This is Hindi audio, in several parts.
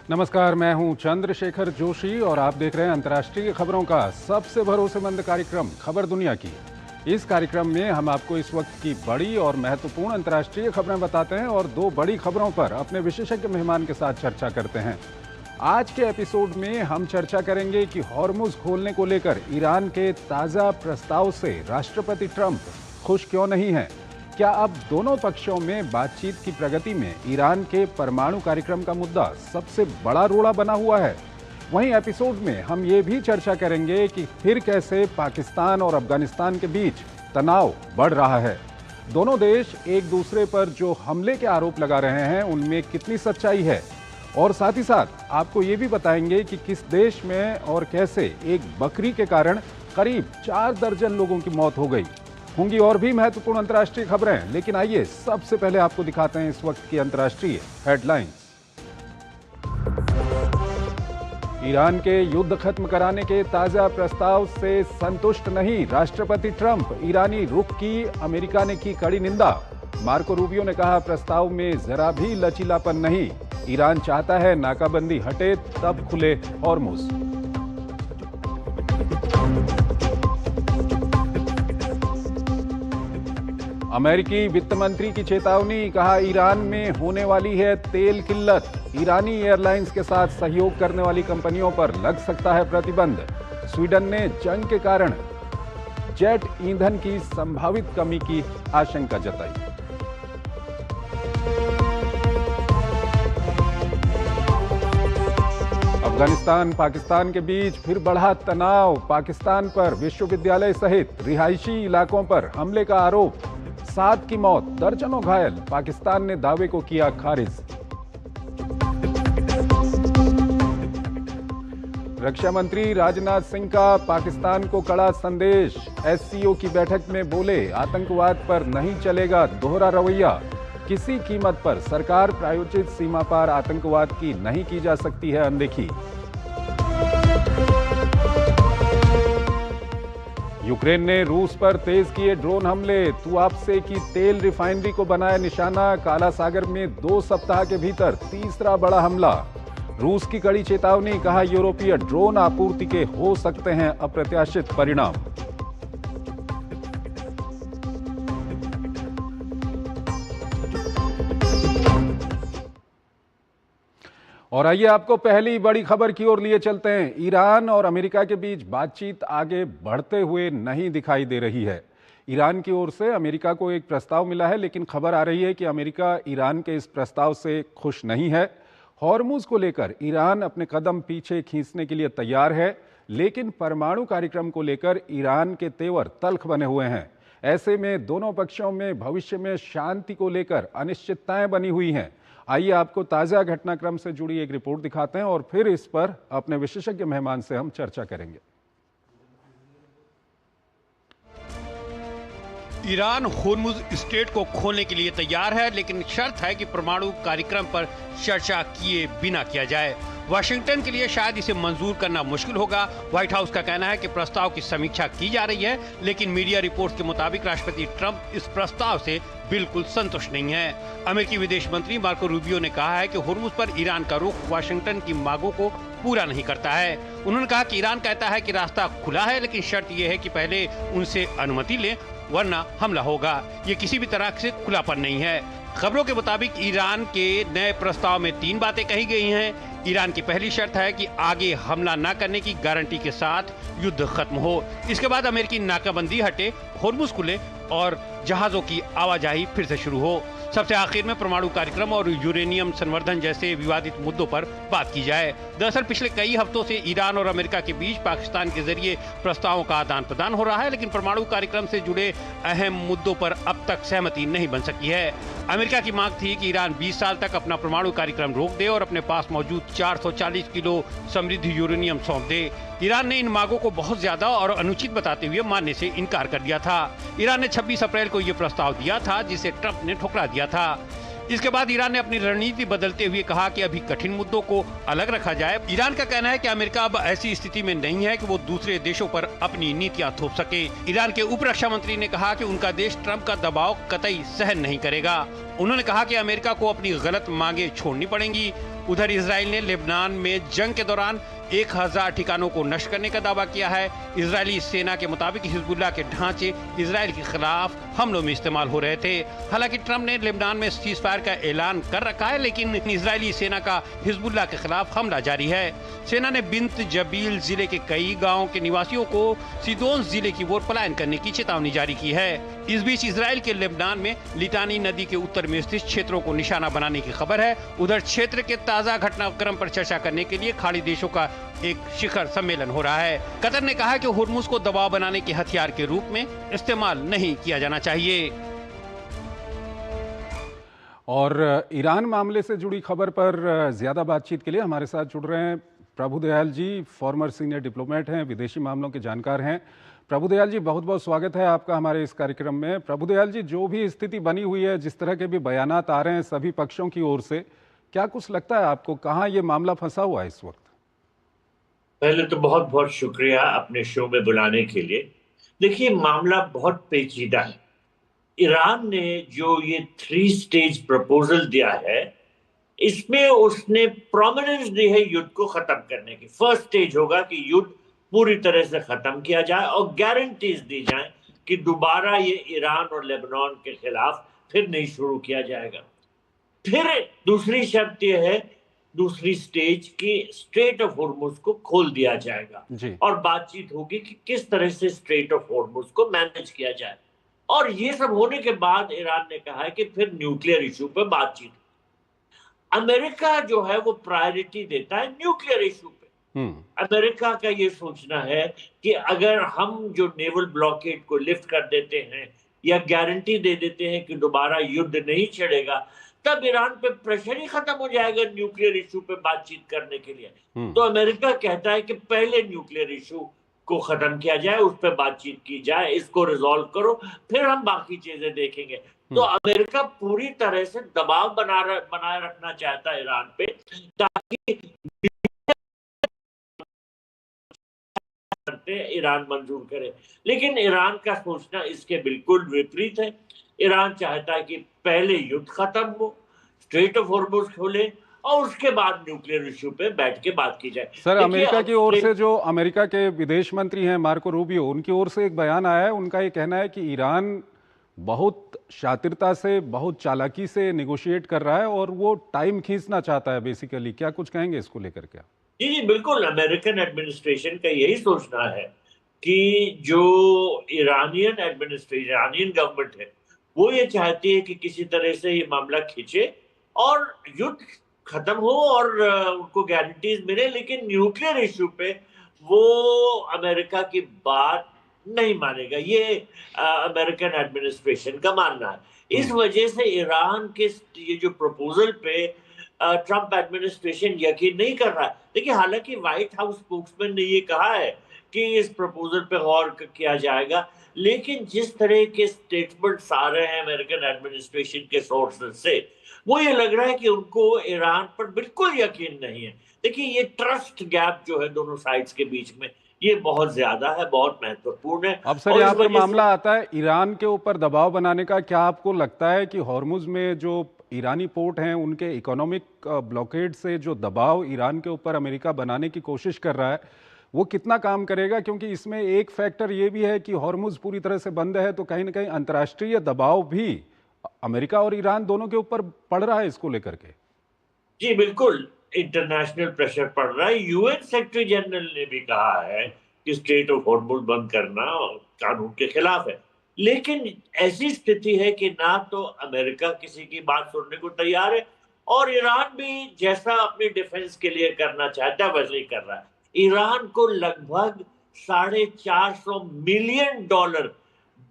नमस्कार, मैं हूं चंद्रशेखर जोशी और आप देख रहे हैं अंतर्राष्ट्रीय खबरों का सबसे भरोसेमंद कार्यक्रम खबर दुनिया की। इस कार्यक्रम में हम आपको इस वक्त की बड़ी और महत्वपूर्ण अंतर्राष्ट्रीय खबरें बताते हैं और दो बड़ी खबरों पर अपने विशेषज्ञ मेहमान के साथ चर्चा करते हैं। आज के एपिसोड में हम चर्चा करेंगे कि हॉर्मुज खोलने को लेकर ईरान के ताज़ा प्रस्ताव से राष्ट्रपति ट्रंप खुश क्यों नहीं हैं। क्या अब दोनों पक्षों में बातचीत की प्रगति में ईरान के परमाणु कार्यक्रम का मुद्दा सबसे बड़ा रोड़ा बना हुआ है। वहीं एपिसोड में हम ये भी चर्चा करेंगे कि फिर कैसे पाकिस्तान और अफगानिस्तान के बीच तनाव बढ़ रहा है। दोनों देश एक दूसरे पर जो हमले के आरोप लगा रहे हैं उनमें कितनी सच्चाई है, और साथ ही साथ आपको ये भी बताएंगे कि किस देश में और कैसे एक बकरी के कारण करीब 4 दर्जन लोगों की मौत हो गई। होंगी और भी महत्वपूर्ण अंतर्राष्ट्रीय खबरें, लेकिन आइए सबसे पहले आपको दिखाते हैं इस वक्त की अंतर्राष्ट्रीय हेडलाइंस। ईरान के युद्ध खत्म कराने के ताजा प्रस्ताव से संतुष्ट नहीं राष्ट्रपति ट्रंप। ईरानी रुख की अमेरिका ने की कड़ी निंदा। मार्को रूबियो ने कहा, प्रस्ताव में जरा भी लचीलापन नहीं। ईरान चाहता है नाकाबंदी हटे तब खुले हॉर्मुज। अमेरिकी वित्त मंत्री की चेतावनी, कहा ईरान में होने वाली है तेल किल्लत। ईरानी एयरलाइंस के साथ सहयोग करने वाली कंपनियों पर लग सकता है प्रतिबंध। स्वीडन ने जंग के कारण जेट ईंधन की संभावित कमी की आशंका जताई। अफगानिस्तान पाकिस्तान के बीच फिर बढ़ा तनाव। पाकिस्तान पर विश्वविद्यालय सहित रिहायशी इलाकों पर हमले का आरोप। 7 की मौत, दर्जनों घायल। पाकिस्तान ने दावे को किया खारिज। रक्षा मंत्री राजनाथ सिंह का पाकिस्तान को कड़ा संदेश। एससीओ की बैठक में बोले, आतंकवाद पर नहीं चलेगा दोहरा रवैया। किसी कीमत पर सरकार प्रायोजित सीमा पार आतंकवाद की नहीं की जा सकती है अनदेखी। यूक्रेन ने रूस पर तेज किए ड्रोन हमले। तुआप्से की तेल रिफाइनरी को बनाया निशाना। काला सागर में 2 सप्ताह के भीतर तीसरा बड़ा हमला। रूस की कड़ी चेतावनी, कहा यूरोपीय ड्रोन आपूर्ति के हो सकते हैं अप्रत्याशित परिणाम। और आइए आपको पहली बड़ी खबर की ओर लिए चलते हैं। ईरान और अमेरिका के बीच बातचीत आगे बढ़ते हुए नहीं दिखाई दे रही है। ईरान की ओर से अमेरिका को एक प्रस्ताव मिला है, लेकिन खबर आ रही है कि अमेरिका ईरान के इस प्रस्ताव से खुश नहीं है। हॉर्मुज को लेकर ईरान अपने कदम पीछे खींचने के लिए तैयार है, लेकिन परमाणु कार्यक्रम को लेकर ईरान के तेवर तल्ख बने हुए हैं। ऐसे में दोनों पक्षों में भविष्य में शांति को लेकर अनिश्चितताएं बनी हुई हैं। आइए आपको ताज़ा घटनाक्रम से जुड़ी एक रिपोर्ट दिखाते हैं और फिर इस पर अपने विशेषज्ञ मेहमान से हम चर्चा करेंगे। ईरान होर्मुज स्ट्रेट को खोलने के लिए तैयार है, लेकिन शर्त है कि परमाणु कार्यक्रम पर चर्चा किए बिना किया जाए। वाशिंगटन के लिए शायद इसे मंजूर करना मुश्किल होगा। व्हाइट हाउस का कहना है कि प्रस्ताव की समीक्षा की जा रही है, लेकिन मीडिया रिपोर्ट्स के मुताबिक राष्ट्रपति ट्रंप इस प्रस्ताव से बिल्कुल संतुष्ट नहीं है। अमेरिकी विदेश मंत्री मार्को रूबियो ने कहा है कि होर्मुज पर ईरान का रुख वाशिंगटन की मांगों को पूरा नहीं करता है। उन्होंने कहा कि ईरान कहता है कि रास्ता खुला है, लेकिन शर्त यह है कि पहले उनसे अनुमति लें, वरना हमला होगा। ये किसी भी तरह से खुलापन नहीं है। खबरों के मुताबिक ईरान के नए प्रस्ताव में 3 बातें कही गई हैं। ईरान की पहली शर्त है कि आगे हमला न करने की गारंटी के साथ युद्ध खत्म हो। इसके बाद अमेरिकी नाकाबंदी हटे, होर्मुज खुले और जहाजों की आवाजाही फिर से शुरू हो। सबसे आखिर में परमाणु कार्यक्रम और यूरेनियम संवर्धन जैसे विवादित मुद्दों पर बात की जाए। दरअसल पिछले कई हफ्तों से ईरान और अमेरिका के बीच पाकिस्तान के जरिए प्रस्तावों का आदान प्रदान हो रहा है, लेकिन परमाणु कार्यक्रम से जुड़े अहम मुद्दों पर अब तक सहमति नहीं बन सकी है। अमेरिका की मांग थी कि ईरान 20 साल तक अपना परमाणु कार्यक्रम रोक दे और अपने पास मौजूद 440 किलो समृद्ध यूरेनियम सौंप दे। ईरान ने इन मांगों को बहुत ज्यादा और अनुचित बताते हुए मानने से इनकार कर दिया था। ईरान ने 26 अप्रैल को यह प्रस्ताव दिया था, जिसे ट्रंप ने ठुकरा दिया था। इसके बाद ईरान ने अपनी रणनीति बदलते हुए कहा कि अभी कठिन मुद्दों को अलग रखा जाए। ईरान का कहना है कि अमेरिका अब ऐसी स्थिति में नहीं है कि वो दूसरे देशों पर अपनी नीतियां थोप सके। ईरान के उप रक्षा मंत्री ने कहा कि उनका देश ट्रंप का दबाव कतई सहन नहीं करेगा। उन्होंने कहा कि अमेरिका को अपनी गलत मांगे छोड़नी पड़ेंगी। उधर इजराइल ने लेबनान में जंग के दौरान 1000 ठिकानों को नष्ट करने का दावा किया है। इजरायली सेना के मुताबिक हिजबुल्लाह के ढांचे इजराइल के खिलाफ हमलों में इस्तेमाल हो रहे थे। हालांकि ट्रंप ने लेबनान में सीज फायर का ऐलान कर रखा है, लेकिन इजरायली सेना का हिजबुल्लाह के खिलाफ हमला जारी है। सेना ने बिन्त जबील जिले के कई गाँव के निवासियों को सीदोन जिले की ओर पलायन करने की चेतावनी जारी की है। इस बीच इजराइल के लेबनान में लिटानी नदी के उत्तर में स्थित क्षेत्रों को निशाना बनाने की खबर है। उधर क्षेत्र के ताजा घटनाक्रम पर चर्चा करने के लिए खाड़ी देशों का एक शिखर सम्मेलन हो रहा है। कतर ने कहा कि होर्मुज को दबाव बनाने के हथियार के रूप में इस्तेमाल नहीं किया जाना चाहिए। और ईरान मामले से जुड़ी खबर पर ज्यादा बातचीत के लिए हमारे साथ जुड़ रहे हैं प्रभुदयाल जी, फॉर्मर सीनियर डिप्लोमेट हैं, विदेशी मामलों के जानकार हैं। प्रभुदयाल जी, बहुत बहुत स्वागत है आपका हमारे इस कार्यक्रम में। प्रभुदयाल जी, जो भी स्थिति बनी हुई है, जिस तरह के भी बयानात आ रहे हैं सभी पक्षों की ओर से, क्या कुछ लगता है आपको, कहाँ ये मामला फंसा हुआ है इस वक्त? पहले तो बहुत बहुत शुक्रिया अपने शो में बुलाने के लिए। देखिए, मामला बहुत पेचीदा है। ईरान ने जो ये 3 स्टेज प्रपोजल दिया है, इसमें उसने प्रोमिनेंस दी है युद्ध को खत्म करने की। फर्स्ट स्टेज होगा कि युद्ध पूरी तरह से खत्म किया जाए और गारंटीज दी जाए कि दोबारा ये ईरान और लेबनान के खिलाफ फिर नहीं शुरू किया जाएगा। फिर दूसरी शर्त यह है, दूसरी स्टेज की स्ट्रेट ऑफ हॉर्मुज को खोल दिया जाएगा और बातचीत होगी कि किस तरह से स्ट्रेट ऑफ हॉर्मुज को मैनेज किया जाए। और ये सब होने के बाद ईरान ने कहा है कि फिर न्यूक्लियर इशू पे बातचीत। अमेरिका जो है वो प्रायोरिटी देता है न्यूक्लियर इशू पे। अमेरिका का ये सोचना है कि अगर हम जो नेवल ब्लॉकेड को लिफ्ट कर देते हैं या गारंटी दे देते हैं कि दोबारा युद्ध नहीं छिड़ेगा, तब ईरान पे प्रेशर ही खत्म हो जाएगा न्यूक्लियर इशू पे बातचीत करने के लिए। तो अमेरिका कहता है कि पहले न्यूक्लियर इशू को खत्म किया जाए, उस पर बातचीत की जाए, इसको रिजॉल्व करो, फिर हम बाकी चीजें देखेंगे। तो अमेरिका पूरी तरह से दबाव बनाए रखना चाहता है ईरान पे, ताकि ईरान मंजूर करे। लेकिन ईरान का सोचना इसके बिल्कुल विपरीत है। ईरान चाहता है कि पहले युद्ध खत्म हो, स्ट्रेट ऑफ हॉर्मुज खोले और उसके बाद न्यूक्लियर इशू पे बैठ के बात की जाए। सर, अमेरिका की ओर से जो अमेरिका के विदेश मंत्री हैं मार्को रूबियो, उनकी ओर से एक बयान आया है। उनका ये कहना है कि ईरान बहुत शातिरता से, बहुत चालाकी से नेगोशिएट कर रहा है और वो टाइम खींचना चाहता है बेसिकली। क्या कुछ कहेंगे इसको लेकर? क्या जी बिल्कुल, अमेरिकन एडमिनिस्ट्रेशन का यही सोचना है कि जो ईरानियन एडमिनिस्ट्रेशन, ईरानियन गवर्नमेंट है, वो ये चाहती है कि किसी तरह से ये मामला खींचे और युद्ध खत्म हो और उनको गारंटीज मिले। लेकिन न्यूक्लियर इशू पे वो अमेरिका की बात नहीं मानेगा, ये अमेरिकन एडमिनिस्ट्रेशन का मानना है। इस वजह से ईरान के ये जो प्रपोजल पे ट्रंप एडमिनिस्ट्रेशन यकीन नहीं कर रहा है। देखिए, हालांकि व्हाइट हाउस स्पोक्समैन ने ये कहा है कि इस प्रपोजल पे गौर किया जाएगा, लेकिन जिस तरह के स्टेटमेंट्स आ रहे हैं अमेरिकन एडमिनिस्ट्रेशन के सोर्सेज से, वो ये लग रहा है कि उनको ईरान पर बिल्कुल यकीन नहीं है। देखिए, ये ट्रस्ट गैप जो है दोनों साइड्स के बीच में, ये बहुत ज्यादा है, बहुत महत्वपूर्ण है। अब सर, यहाँ पर मामला आता है ईरान के ऊपर दबाव बनाने का। क्या आपको लगता है कि हॉर्मुज में जो ईरानी पोर्ट हैं, उनके इकोनॉमिक ब्लॉकेड से जो दबाव ईरान के ऊपर अमेरिका बनाने की कोशिश कर रहा है, वो कितना काम करेगा? क्योंकि इसमें एक फैक्टर ये भी है कि हॉर्मुज पूरी तरह से बंद है, तो कहीं ना कहीं अंतर्राष्ट्रीय दबाव भी अमेरिका और ईरान दोनों के ऊपर पड़ रहा है इसको लेकर के। जी बिल्कुल, इंटरनेशनल प्रेशर पड़ रहा है। यूएन सेक्रेटरी जनरल ने भी कहा है कि स्ट्रेट ऑफ हॉर्मुज बंद करना कानून के खिलाफ है। लेकिन ऐसी स्थिति है कि ना तो अमेरिका किसी की बात सुनने को तैयार है और ईरान भी जैसा अपनी डिफेंस के लिए करना चाहता है वैसे ही कर रहा है। ईरान को लगभग $450 मिलियन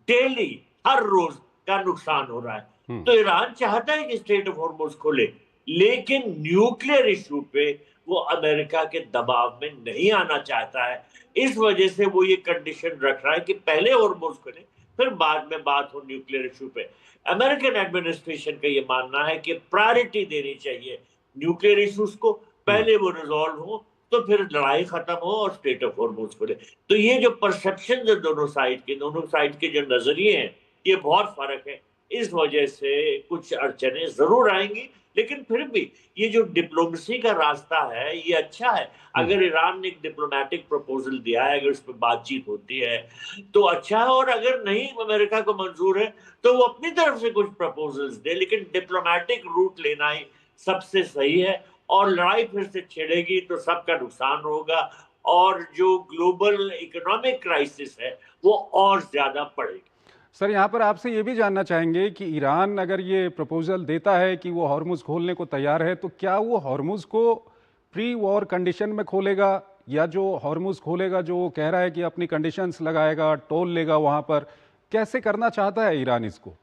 डेली हर रोज का नुकसान हो रहा है। तो ईरान चाहता है कि स्ट्रेट ऑफ हॉर्मुज खोले, लेकिन न्यूक्लियर इशू पे वो अमेरिका के दबाव में नहीं आना चाहता है। इस वजह से वो ये कंडीशन रख रहा है कि पहले हॉर्मुज खोले, फिर बाद में बात हो न्यूक्लियर इशू पे। अमेरिकन एडमिनिस्ट्रेशन का ये मानना है कि प्रायोरिटी देनी चाहिए न्यूक्लियर इशूज को, पहले वो रिजॉल्व हो तो फिर लड़ाई खत्म हो और स्ट्रेट ऑफ हॉर्मुज खुले। तो ये जो परसेप्शन है दोनों साइड के जो नजरिए हैं, ये बहुत फर्क है। इस वजह से कुछ अड़चने जरूर आएंगी, लेकिन फिर भी ये जो डिप्लोमेसी का रास्ता है ये अच्छा है। अगर ईरान ने एक डिप्लोमेटिक प्रपोजल दिया है, अगर उस पर बातचीत होती है तो अच्छा है, और अगर नहीं अमेरिका को मंजूर है तो वो अपनी तरफ से कुछ प्रपोजल्स दे, लेकिन डिप्लोमेटिक रूट लेना ही सबसे सही है। और लड़ाई फिर से छिड़ेगी तो सबका नुकसान होगा, और जो ग्लोबल इकोनॉमिक क्राइसिस है वो और ज्यादा बढ़ेगी। सर, यहाँ पर आपसे ये भी जानना चाहेंगे कि ईरान अगर ये प्रपोजल देता है कि वो हॉर्मुज खोलने को तैयार है, तो क्या वो हॉर्मुज को प्री वॉर कंडीशन में खोलेगा, या जो हॉर्मुज खोलेगा जो वो कह रहा है कि अपनी कंडीशंस लगाएगा, टोल लेगा वहां पर, कैसे करना चाहता है ईरान इसको?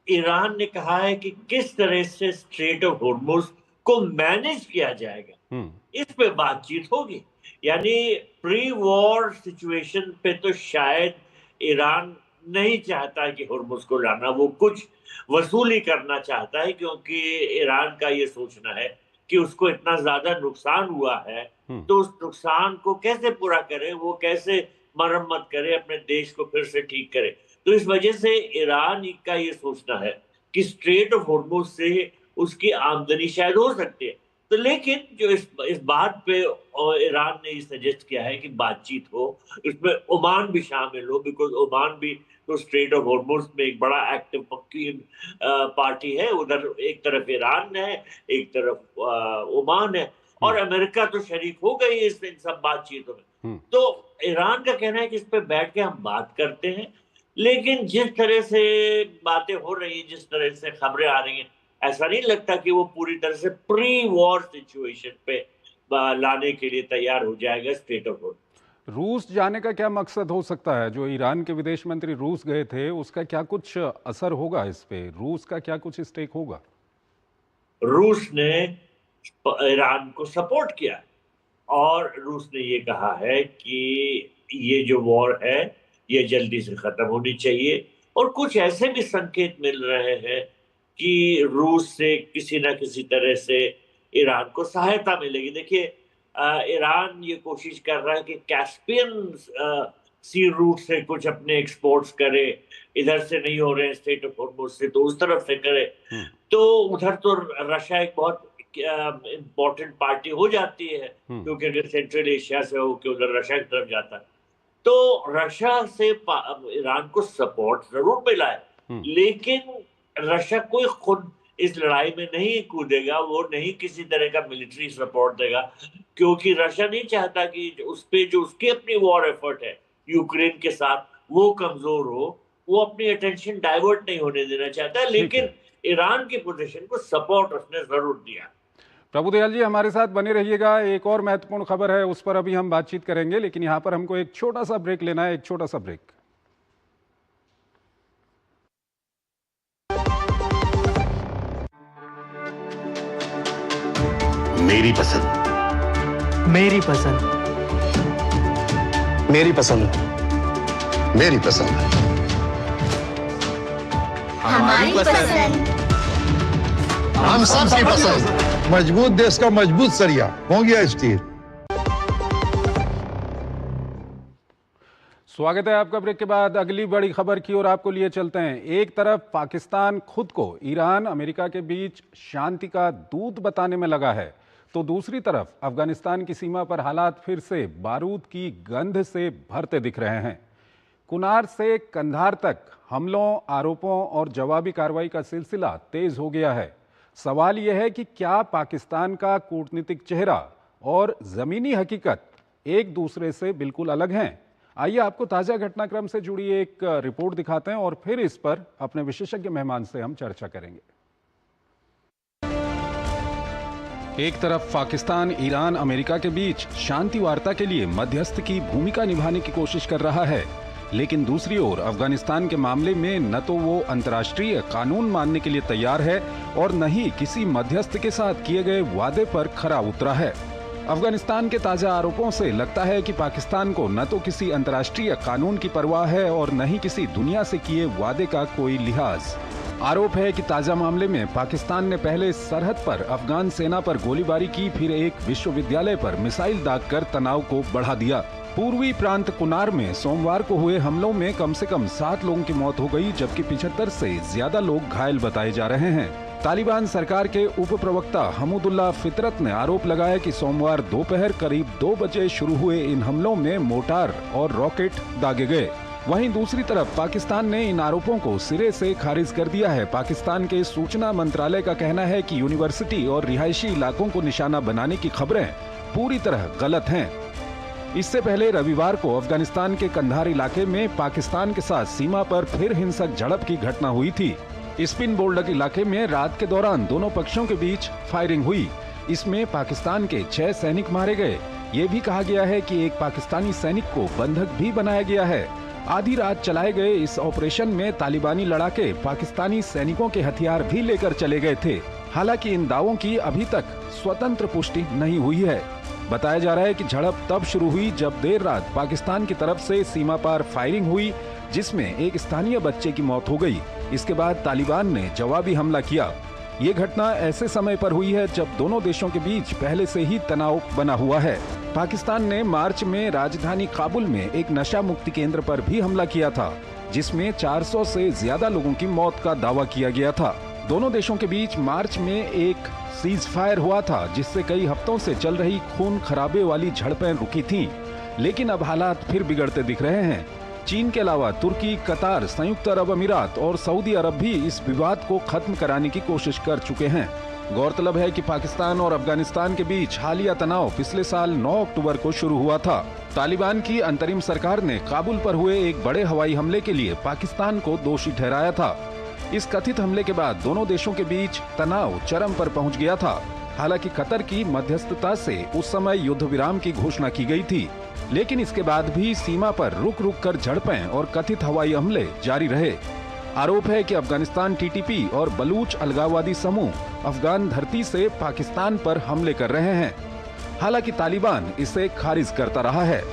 ईरान ने कहा है कि किस तरह से स्ट्रेट ऑफ हॉर्मुज को मैनेज किया जाएगा, इस पे बातचीत होगी। यानी प्री वॉर सिचुएशन पे तो शायद ईरान नहीं चाहता कि हॉर्मुज को लाना, वो कुछ वसूली करना चाहता है, क्योंकि ईरान का ये सोचना है कि उसको इतना ज्यादा नुकसान हुआ है तो उस नुकसान को कैसे पूरा करे, वो कैसे मरम्मत करे, अपने देश को फिर से ठीक करे। तो इस वजह से ईरान का ये सोचना है कि स्ट्रेट ऑफ हॉर्मुज से उसकी आमदनी शायद हो सकती है। तो लेकिन जो इस बात पे ईरान ने सजेस्ट किया है कि बातचीत हो, उसमें ओमान भी शामिल हो, बिकॉज ओमान भी तो स्ट्रेट ऑफ हॉर्मुज में एक बड़ा एक्टिव पार्टी है। उधर एक तरफ ईरान है, एक तरफ ओमान है, और अमेरिका तो शरीक हो गई है इन सब बातचीतों में। तो ईरान का कहना है कि इस पे बैठ के हम बात करते हैं, लेकिन जिस तरह से बातें हो रही हैं, जिस तरह से खबरें आ रही हैं, ऐसा नहीं लगता कि वो पूरी तरह से प्री वॉर सिचुएशन पे लाने के लिए तैयार हो जाएगा स्ट्रेट ऑफ हॉर्मुज। रूस जाने का क्या मकसद हो सकता है? जो ईरान के विदेश मंत्री रूस गए थे, उसका क्या कुछ असर होगा इस पे? रूस का क्या कुछ स्टेक होगा? रूस ने ईरान को सपोर्ट किया, और रूस ने ये कहा है कि ये जो वॉर है ये जल्दी से खत्म होनी चाहिए। और कुछ ऐसे भी संकेत मिल रहे हैं कि रूस से किसी ना किसी तरह से ईरान को सहायता मिलेगी। देखिए, ईरान ये कोशिश कर रहा है कि कैस्पियन सी रूट से कुछ अपने एक्सपोर्ट्स करे, इधर से नहीं हो रहे हैं स्ट्रेट ऑफ हॉर्मुज से तो उस तरफ से करे। तो उधर तो रशिया एक बहुत इम्पोर्टेंट पार्टी हो जाती है, क्योंकि अगर सेंट्रल एशिया से हो के उधर रशिया की तरफ जाता है, तो रशिया से ईरान को सपोर्ट जरूर मिला है, लेकिन रशिया कोई खुद इस लड़ाई में नहीं कूदेगा, वो नहीं किसी तरह का मिलिट्री सपोर्ट देगा, क्योंकि रशिया नहीं चाहता कि उस पे जो उसकी अपनी वॉर एफर्ट है यूक्रेन के साथ वो कमजोर हो, वो अपनी अटेंशन डाइवर्ट नहीं होने देना चाहता। लेकिन ईरान की पोजीशन को सपोर्ट उसने जरूर दिया। प्रभुदयाल जी, हमारे साथ बने रहिएगा। एक और महत्वपूर्ण खबर है, उस पर अभी हम बातचीत करेंगे, लेकिन यहाँ पर हमको एक छोटा सा ब्रेक लेना है, एक छोटा सा ब्रेक। मेरी पसंद, मेरी पसंद, मेरी पसंद, मेरी पसंद, हमारी पसंद, हम सबकी पसंद। मजबूत देश का मजबूत सरिया हो गया स्टील। स्वागत है आपका ब्रेक के बाद। अगली बड़ी खबर की ओर आपको लिए चलते हैं। एक तरफ पाकिस्तान खुद को ईरान अमेरिका के बीच शांति का दूत बताने में लगा है, तो दूसरी तरफ अफगानिस्तान की सीमा पर हालात फिर से बारूद की गंध से भरते दिख रहे हैं। कुनार से कंधार तक हमलों, आरोपों और जवाबी कार्रवाई का सिलसिला तेज हो गया है। सवाल यह है कि क्या पाकिस्तान का कूटनीतिक चेहरा और जमीनी हकीकत एक दूसरे से बिल्कुल अलग हैं? आइए आपको ताजा घटनाक्रम से जुड़ी एक रिपोर्ट दिखाते हैं और फिर इस पर अपने विशेषज्ञ मेहमान से हम चर्चा करेंगे। एक तरफ पाकिस्तान ईरान अमेरिका के बीच शांति वार्ता के लिए मध्यस्थ की भूमिका निभाने की कोशिश कर रहा है, लेकिन दूसरी ओर अफगानिस्तान के मामले में न तो वो अंतर्राष्ट्रीय कानून मानने के लिए तैयार है और न ही किसी मध्यस्थ के साथ किए गए वादे पर खरा उतरा है। अफगानिस्तान के ताजा आरोपों से लगता है कि पाकिस्तान को न तो किसी अंतर्राष्ट्रीय कानून की परवाह है और न ही किसी दुनिया से किए वादे का कोई लिहाज। आरोप है कि ताजा मामले में पाकिस्तान ने पहले सरहद पर अफगान सेना पर गोलीबारी की, फिर एक विश्वविद्यालय पर मिसाइल दागकर तनाव को बढ़ा दिया। पूर्वी प्रांत कुनार में सोमवार को हुए हमलों में कम से कम 7 लोगों की मौत हो गई, जबकि 75 से ज्यादा लोग घायल बताए जा रहे हैं। तालिबान सरकार के उप प्रवक्ता हमूदुल्लाह फितरत ने आरोप लगाया कि सोमवार दोपहर करीब 2 बजे शुरू हुए इन हमलों में मोर्टार और रॉकेट दागे गए। वहीं दूसरी तरफ पाकिस्तान ने इन आरोपों को सिरे से खारिज कर दिया है। पाकिस्तान के सूचना मंत्रालय का कहना है कि यूनिवर्सिटी और रिहायशी इलाकों को निशाना बनाने की खबरें पूरी तरह गलत हैं। इससे पहले रविवार को अफगानिस्तान के कंधार इलाके में पाकिस्तान के साथ सीमा पर फिर हिंसक झड़प की घटना हुई थी। स्पिन बोल्डक इलाके में रात के दौरान दोनों पक्षों के बीच फायरिंग हुई। इसमें पाकिस्तान के 6 सैनिक मारे गए। ये भी कहा गया है कि एक पाकिस्तानी सैनिक को बंधक भी बनाया गया है। आधी रात चलाए गए इस ऑपरेशन में तालिबानी लड़ाके पाकिस्तानी सैनिकों के हथियार भी लेकर चले गए थे। हालांकि इन दावों की अभी तक स्वतंत्र पुष्टि नहीं हुई है। बताया जा रहा है कि झड़प तब शुरू हुई जब देर रात पाकिस्तान की तरफ से सीमा पार फायरिंग हुई, जिसमें एक स्थानीय बच्चे की मौत हो गई। इसके बाद तालिबान ने जवाबी हमला किया। ये घटना ऐसे समय पर हुई है जब दोनों देशों के बीच पहले से ही तनाव बना हुआ है। पाकिस्तान ने मार्च में राजधानी काबुल में एक नशा मुक्ति केंद्र पर भी हमला किया था, जिसमें 400 से ज्यादा लोगों की मौत का दावा किया गया था। दोनों देशों के बीच मार्च में एक सीज फायर हुआ था, जिससे कई हफ्तों से चल रही खून खराबे वाली झड़पें रुकी थीं। लेकिन अब हालात फिर बिगड़ते दिख रहे हैं। चीन के अलावा तुर्की, कतार, संयुक्त अरब अमीरात और सऊदी अरब भी इस विवाद को खत्म कराने की कोशिश कर चुके हैं। गौरतलब है कि पाकिस्तान और अफगानिस्तान के बीच हालिया तनाव पिछले साल 9 अक्टूबर को शुरू हुआ था। तालिबान की अंतरिम सरकार ने काबुल पर हुए एक बड़े हवाई हमले के लिए पाकिस्तान को दोषी ठहराया था। इस कथित हमले के बाद दोनों देशों के बीच तनाव चरम पर पहुंच गया था। हालांकि कतर की मध्यस्थता से उस समय युद्ध विराम की घोषणा की गई थी, लेकिन इसके बाद भी सीमा पर रुक रुक कर झड़पें और कथित हवाई हमले जारी रहे। आरोप है कि अफगानिस्तान टीटीपी और बलूच अलगाववादी समूह अफगान धरती से पाकिस्तान पर हमले कर रहे हैं। हालांकि तालिबान इसे खारिज करता रहा है।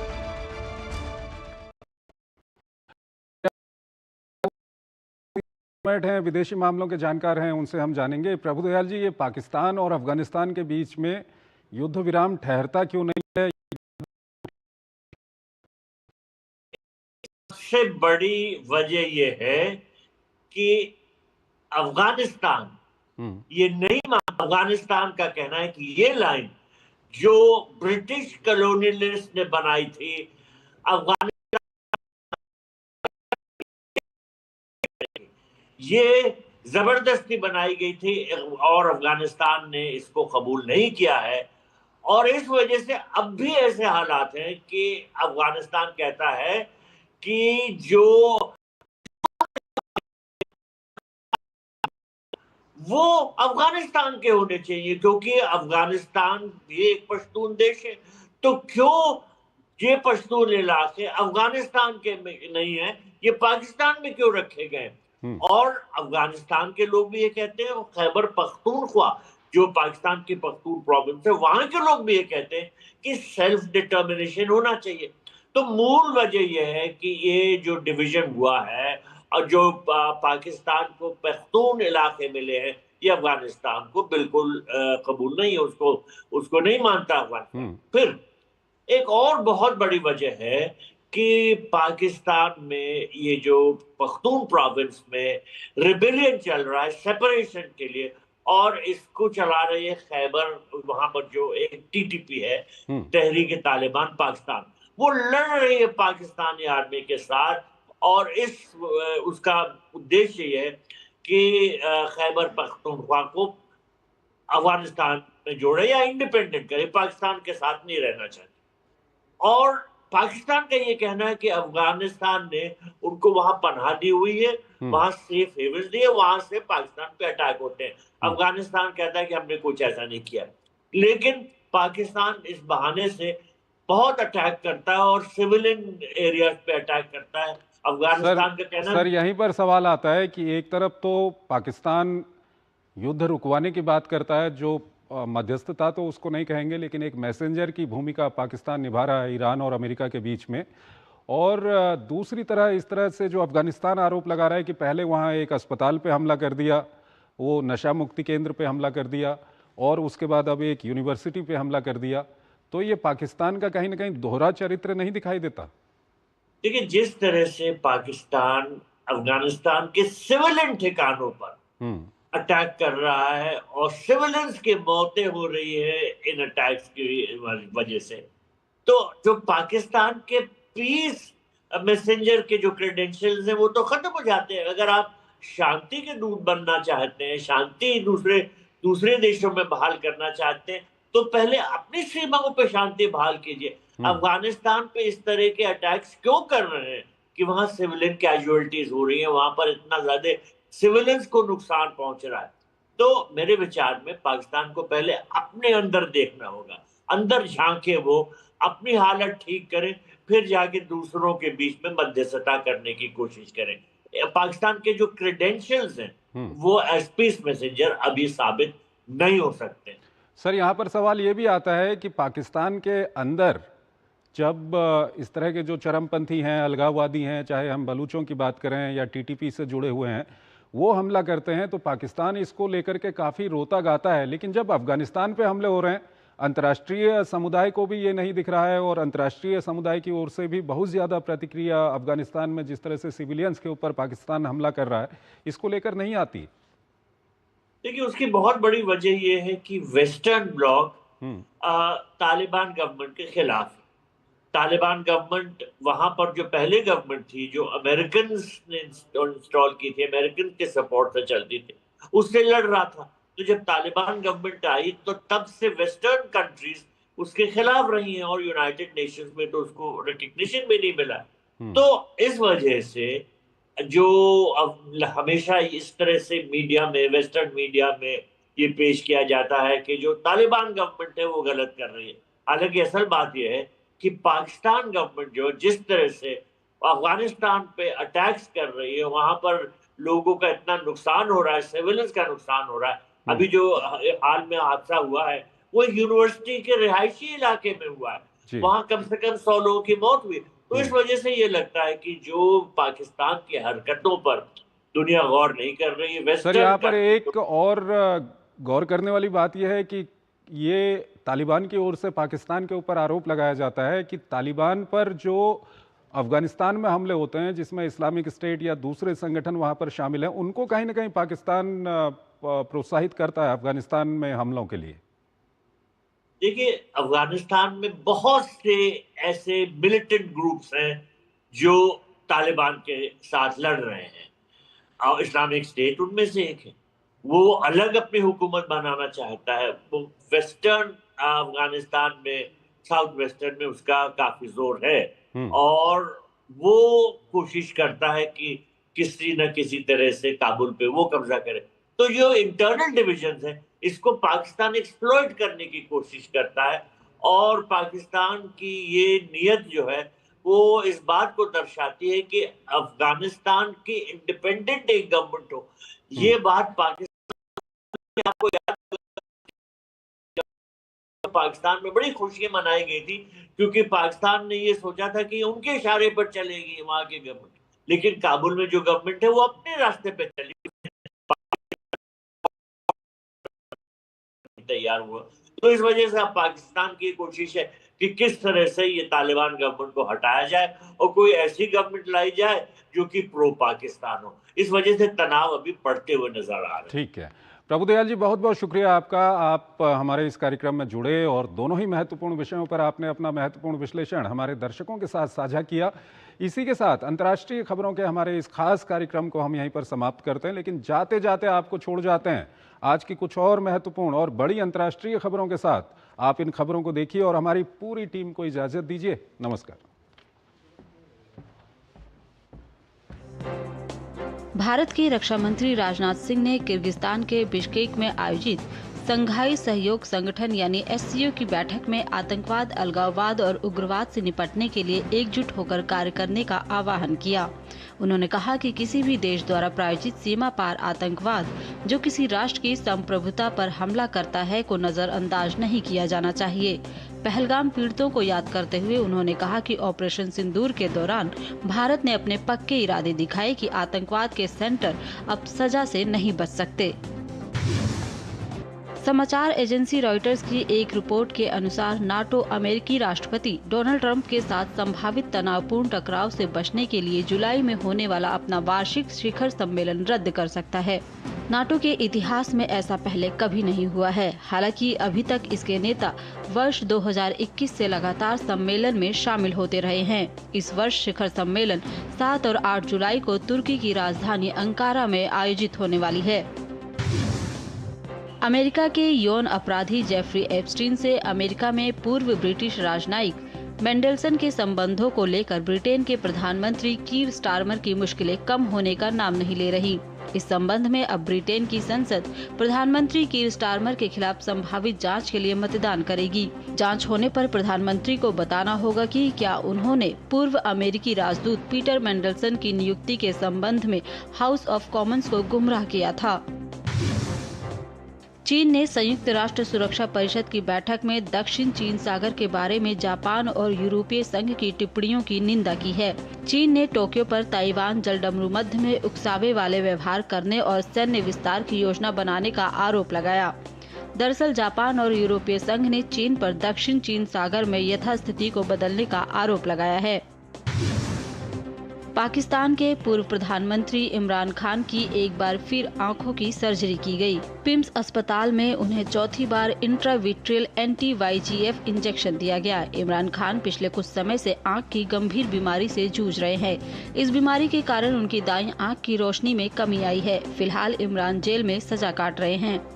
हैं विदेशी मामलों के जानकार हैं, उनसे हम जानेंगे। प्रभुदयाल जी, ये पाकिस्तान और अफगानिस्तान के बीच में युद्ध विराम ठहरता क्यों नहीं है? सबसे बड़ी वजह यह है कि अफगानिस्तान ये नहीं मान। अफगानिस्तान का कहना है कि ये लाइन जो ब्रिटिश कॉलोनियलिस्ट ने बनाई थी, अफगानिस्तान ये जबरदस्ती बनाई गई थी और अफगानिस्तान ने इसको कबूल नहीं किया है। और इस वजह से अब भी ऐसे हालात हैं कि अफगानिस्तान कहता है कि जो वो अफगानिस्तान के होने चाहिए, क्योंकि अफगानिस्तान ये एक पश्तून देश है। तो क्यों ये पश्तून इलाके अफगानिस्तान के नहीं है, ये पाकिस्तान में क्यों रखे गए? और अफगानिस्तान के लोग भी ये कहते हैं, खैबर पख्तूनख्वा जो पाकिस्तान की पख्तून प्रोविंस है, वहां के लोग भी ये कहते हैं कि सेल्फ डिटर्मिनेशन होना चाहिए। तो मूल वजह यह है कि ये जो डिवीजन हुआ है और जो पाकिस्तान को पख्तून इलाके मिले हैं, ये अफगानिस्तान को बिल्कुल कबूल नहीं है, उसको नहीं मानता अफगानिस्तान। फिर एक और बहुत बड़ी वजह है कि पाकिस्तान में ये जो पख्तून प्रोविंस में रिबेलियन चल रहा है सेपरेशन के लिए, और इसको चला रही है खैबर, वहां पर जो एक टीटीपी है, तहरीक तालिबान पाकिस्तान, वो लड़ रही है पाकिस्तानी आर्मी के साथ। और उसका उद्देश्य ये है कि खैबर पख्तूनख्वा को अफगानिस्तान में जोड़े या इंडिपेंडेंट करे, पाकिस्तान के साथ नहीं रहना चाहते। और पाकिस्तान का ये कहना है कि अफगानिस्तान ने उनको वहां पनाह दी हुई है, वहां सेफ हेवन दी है, वहां से पाकिस्तान पे अटैक होते हैं। अफगानिस्तान कहता है कि हमने कुछ ऐसा नहीं किया, लेकिन पाकिस्तान इस बहाने से बहुत अटैक करता है और सिविलियन एरियाज पे अटैक करता है। अफगानिस्तान का कहना सर यहीं पर सवाल आता है कि एक तरफ तो पाकिस्तान युद्ध रुकवाने की बात करता है, जो मध्यस्थता तो उसको नहीं कहेंगे, लेकिन एक मैसेंजर की भूमिका पाकिस्तान निभा रहा है ईरान और अमेरिका के बीच में। और दूसरी तरह इस तरह से जो अफगानिस्तान आरोप लगा रहा है कि पहले वहाँ एक अस्पताल पे हमला कर दिया, वो नशा मुक्ति केंद्र पे हमला कर दिया, और उसके बाद अब एक यूनिवर्सिटी पे हमला कर दिया, तो ये पाकिस्तान का कहीं ना कहीं दोहरा चरित्र नहीं दिखाई देता? देखिए, जिस तरह से पाकिस्तान अफगानिस्तान के सिविलियन ठिकानों पर अटैक कर रहा है और सिविलियंस की मौतें हो रही है इन अटैक्स की वजह से, तो जो पाकिस्तान के पीस मैसेंजर के जो क्रेडेंशियल्स हैं वो तो खत्म हो जाते हैं। अगर आप शांति के दूत बनना चाहते हैं, शांति दूसरे देशों में बहाल करना चाहते हैं, तो पहले अपनी सीमाओं पे शांति बहाल कीजिए। अफगानिस्तान पे इस तरह के अटैक्स क्यों कर रहे हैं कि वहां सिविलियन कैजुअलिटीज हो रही है, वहां पर इतना ज्यादा सिविलियंस को नुकसान पहुंच रहा है। तो मेरे विचार में पाकिस्तान को पहले अपने अंदर देखना होगा, अंदर झांके, वो अपनी हालत ठीक करें, फिर जाके दूसरों के बीच में मध्यस्थता करने की कोशिश करें। पाकिस्तान के जो क्रेडेंशियल्स हैं वो एज पीस मैसेंजर अभी साबित नहीं हो सकते। सर, यहाँ पर सवाल ये भी आता है कि पाकिस्तान के अंदर जब इस तरह के जो चरमपंथी हैं, अलगाववादी हैं, चाहे हम बलूचों की बात करें या टीटीपी से जुड़े हुए हैं, वो हमला करते हैं तो पाकिस्तान इसको लेकर के काफ़ी रोता गाता है। लेकिन जब अफगानिस्तान पे हमले हो रहे हैं, अंतर्राष्ट्रीय समुदाय को भी ये नहीं दिख रहा है, और अंतर्राष्ट्रीय समुदाय की ओर से भी बहुत ज़्यादा प्रतिक्रिया अफगानिस्तान में जिस तरह से सिविलियंस के ऊपर पाकिस्तान हमला कर रहा है, इसको लेकर नहीं आती। देखिए, उसकी बहुत बड़ी वजह यह है कि वेस्टर्न ब्लॉक तालिबान गवर्नमेंट के खिलाफ है। तालिबान गवर्नमेंट, वहां पर जो पहले गवर्नमेंट थी जो अमेरिकन ने इंस्टॉल की थी, अमेरिकन के सपोर्ट से चलती थी, उससे लड़ रहा था। तो जब तालिबान गवर्नमेंट आई तो तब से वेस्टर्न कंट्रीज उसके खिलाफ रही हैं, और यूनाइटेड नेशंस में तो उसको रिकग्निशन भी नहीं मिला। तो इस वजह से जो अब हमेशा इस तरह से मीडिया में, वेस्टर्न मीडिया में ये पेश किया जाता है कि जो तालिबान गवर्नमेंट है वो गलत कर रही है। हालांकि असल बात यह है कि पाकिस्तान गवर्नमेंट जो जिस तरह से अफगानिस्तान पे अटैक्स कर रही है, वहां पर लोगों का इतना नुकसान हो रहा है, सिविलियंस का नुकसान हो रहा है। अभी जो हाल में हादसा हुआ है वो यूनिवर्सिटी के रिहायशी इलाके में हुआ है, वहां कम से कम 100 लोगों की मौत हुई। तो इस वजह से ये लगता है कि जो पाकिस्तान की हरकतों पर दुनिया गौर नहीं कर रही है। सर, यहाँ पर एक और गौर करने वाली बात यह है कि ये तालिबान की ओर से पाकिस्तान के ऊपर आरोप लगाया जाता है कि तालिबान पर जो अफगानिस्तान में हमले होते हैं, जिसमें इस्लामिक स्टेट या दूसरे संगठन वहाँ पर शामिल हैं, उनको कहीं ना कहीं पाकिस्तान प्रोत्साहित करता है अफगानिस्तान में हमलों के लिए। देखिए, अफगानिस्तान में बहुत से ऐसे मिलिटेंट ग्रुप्स हैं जो तालिबान के साथ लड़ रहे हैं, और इस्लामिक स्टेट उनमें से एक है। वो अलग अपनी हुकूमत बनाना चाहता है। वो वेस्टर्न अफगानिस्तान में, साउथ वेस्टर्न में उसका काफी जोर है, और वो कोशिश करता है कि किसी न किसी तरह से काबुल पे वो कब्जा करे। तो जो इंटरनल डिविजन है, इसको पाकिस्तान एक्सप्लॉइट करने की कोशिश करता है, और पाकिस्तान की ये नीयत जो है वो इस बात को दर्शाती है कि अफगानिस्तान की इंडिपेंडेंट एक गवर्नमेंट हो। ये बात पाकिस्तान, आपको याद, पाकिस्तान में बड़ी खुशी मनाई गई थी, क्योंकि पाकिस्तान ने ये सोचा था कि उनके इशारे पर चलेगी वहां की गवर्नमेंट, लेकिन काबुल में जो गवर्नमेंट है वो अपने रास्ते पे चली, तैयार हुआ। तो इस वजह से अब पाकिस्तान की कोशिश है कि किस तरह से ये तालिबान गवर्नमेंट को हटाया जाए और कोई ऐसी गवर्नमेंट लाई जाए जो कि प्रो पाकिस्तान हो। इस वजह से तनाव अभी बढ़ते हुए नजर आ रहा है। ठीक है, प्रभुदयाल जी, बहुत बहुत शुक्रिया आपका। आप हमारे इस कार्यक्रम में जुड़े और दोनों ही महत्वपूर्ण विषयों पर आपने अपना महत्वपूर्ण विश्लेषण हमारे दर्शकों के साथ साझा किया। इसी के साथ अंतर्राष्ट्रीय खबरों के हमारे इस खास कार्यक्रम को हम यहीं पर समाप्त करते हैं, लेकिन जाते जाते आपको छोड़ जाते हैं आज की कुछ और महत्वपूर्ण और बड़ी अंतर्राष्ट्रीय खबरों के साथ। आप इन खबरों को देखिए और हमारी पूरी टीम को इजाज़त दीजिए। नमस्कार। भारत के रक्षा मंत्री राजनाथ सिंह ने किर्गिस्तान के बिश्केक में आयोजित संघाई सहयोग संगठन यानी SCO की बैठक में आतंकवाद, अलगाववाद और उग्रवाद से निपटने के लिए एकजुट होकर कार्य करने का आह्वान किया। उन्होंने कहा कि किसी भी देश द्वारा प्रायोजित सीमा पार आतंकवाद जो किसी राष्ट्र की संप्रभुता पर हमला करता है को नजरअंदाज नहीं किया जाना चाहिए। पहलगाम पीड़ितों को याद करते हुए उन्होंने कहा कि ऑपरेशन सिंदूर के दौरान भारत ने अपने पक्के इरादे दिखाए कि आतंकवाद के सेंटर अब सजा से नहीं बच सकते। समाचार एजेंसी रॉयटर्स की एक रिपोर्ट के अनुसार नाटो अमेरिकी राष्ट्रपति डोनाल्ड ट्रंप के साथ संभावित तनावपूर्ण टकराव से बचने के लिए जुलाई में होने वाला अपना वार्षिक शिखर सम्मेलन रद्द कर सकता है। नाटो के इतिहास में ऐसा पहले कभी नहीं हुआ है। हालांकि अभी तक इसके नेता वर्ष 2021 से लगातार सम्मेलन में शामिल होते रहे हैं। इस वर्ष शिखर सम्मेलन 7 और 8 जुलाई को तुर्की की राजधानी अंकारा में आयोजित होने वाली है। अमेरिका के यौन अपराधी जेफरी एप्स्टीन से अमेरिका में पूर्व ब्रिटिश राजनयिक मेंडेलसन के संबंधों को लेकर ब्रिटेन के प्रधानमंत्री कीर स्टारमर की मुश्किलें कम होने का नाम नहीं ले रही। इस संबंध में अब ब्रिटेन की संसद प्रधानमंत्री कीर स्टारमर के खिलाफ संभावित जांच के लिए मतदान करेगी। जांच होने पर प्रधानमंत्री को बताना होगा कि क्या उन्होंने पूर्व अमेरिकी राजदूत पीटर मेंडेलसन की नियुक्ति के संबंध में हाउस ऑफ कॉमन्स को गुमराह किया था। चीन ने संयुक्त राष्ट्र सुरक्षा परिषद की बैठक में दक्षिण चीन सागर के बारे में जापान और यूरोपीय संघ की टिप्पणियों की निंदा की है। चीन ने टोक्यो पर ताइवान जलडमरू मध्य में उकसावे वाले व्यवहार करने और सैन्य विस्तार की योजना बनाने का आरोप लगाया। दरअसल जापान और यूरोपीय संघ ने चीन पर दक्षिण चीन सागर में यथास्थिति को बदलने का आरोप लगाया है। पाकिस्तान के पूर्व प्रधानमंत्री इमरान खान की एक बार फिर आंखों की सर्जरी की गई। पिम्स अस्पताल में उन्हें चौथी बार इंट्राविट्रियल एंटी-YGF इंजेक्शन दिया गया। इमरान खान पिछले कुछ समय से आंख की गंभीर बीमारी से जूझ रहे हैं। इस बीमारी के कारण उनकी दाईं आंख की रोशनी में कमी आई है। फिलहाल इमरान जेल में सजा काट रहे हैं।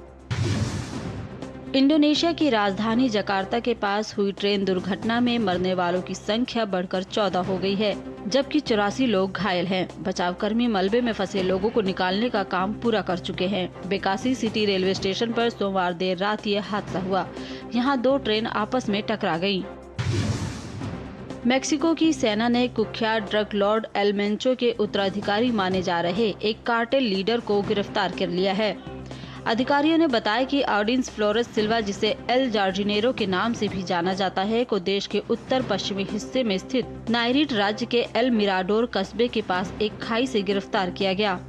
इंडोनेशिया की राजधानी जकार्ता के पास हुई ट्रेन दुर्घटना में मरने वालों की संख्या बढ़कर 14 हो गई है, जबकि 84 लोग घायल हैं। बचाव कर्मी मलबे में फंसे लोगों को निकालने का काम पूरा कर चुके हैं। बेकासी सिटी रेलवे स्टेशन पर सोमवार देर रात ये हादसा हुआ। यहां 2 ट्रेन आपस में टकरा गयी। मेक्सिको की सेना ने कुख्यात ड्रग लॉर्ड एल मेंचो के उत्तराधिकारी माने जा रहे एक कार्टेल लीडर को गिरफ्तार कर लिया है। अधिकारियों ने बताया कि ऑडिंस फ्लोरेस सिल्वा, जिसे एल जार्जिनेरो के नाम से भी जाना जाता है, को देश के उत्तर पश्चिमी हिस्से में स्थित नायरिट राज्य के एल मिराडोर कस्बे के पास एक खाई से गिरफ्तार किया गया।